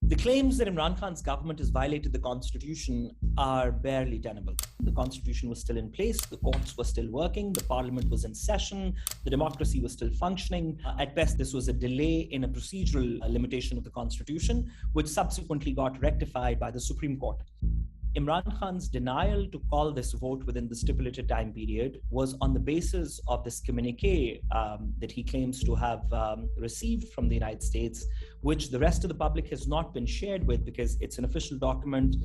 The claims that Imran Khan's government has violated the constitution are barely tenable. The constitution was still in place, the courts were still working, the parliament was in session, the democracy was still functioning. At best, this was a delay in a procedural limitation of the constitution, which subsequently got rectified by the Supreme Court. Imran Khan's denial to call this vote within the stipulated time period was on the basis of this communique that he claims to have received from the United States, which the rest of the public has not been shared with because it's an official document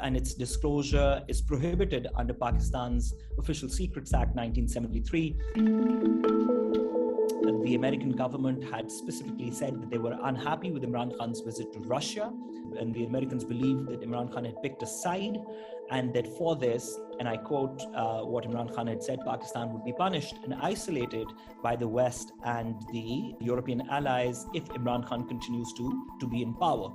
and its disclosure is prohibited under Pakistan's Official Secrets Act 1973. The American government had specifically said that they were unhappy with Imran Khan's visit to Russia, and the Americans believed that Imran Khan had picked a side, and that for this, and I quote what Imran Khan had said, Pakistan would be punished and isolated by the West and the European allies if Imran Khan continues to be in power.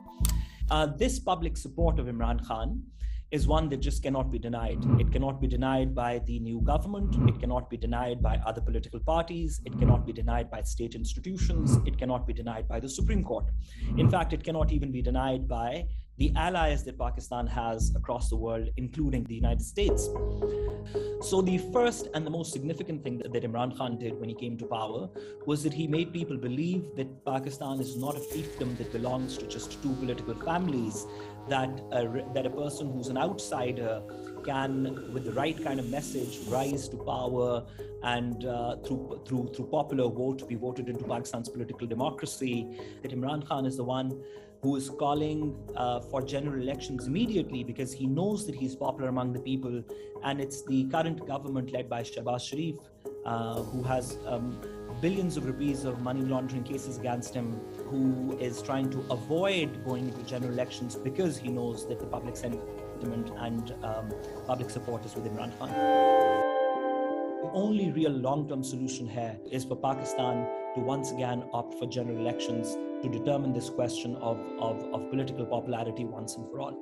This public support of Imran Khan is one that just cannot be denied. It cannot be denied by the new government. It cannot be denied by other political parties. It cannot be denied by state institutions. It cannot be denied by the Supreme Court. In fact, it cannot even be denied by the allies that Pakistan has across the world, including the United States. So the first and the most significant thing that Imran Khan did when he came to power was that he made people believe that Pakistan is not a fiefdom that belongs to just two political families, that a person who's an outsider can, with the right kind of message, rise to power and through popular vote be voted into Pakistan's political democracy. That Imran Khan is the one who is calling for general elections immediately because he knows that he's popular among the people, and it's the current government led by Shehbaz Sharif who has billions of rupees of money laundering cases against him, who is trying to avoid going into general elections because he knows that the public sentiment and public support is with Imran Khan. The only real long-term solution here is for Pakistan to once again opt for general elections to determine this question of political popularity once and for all.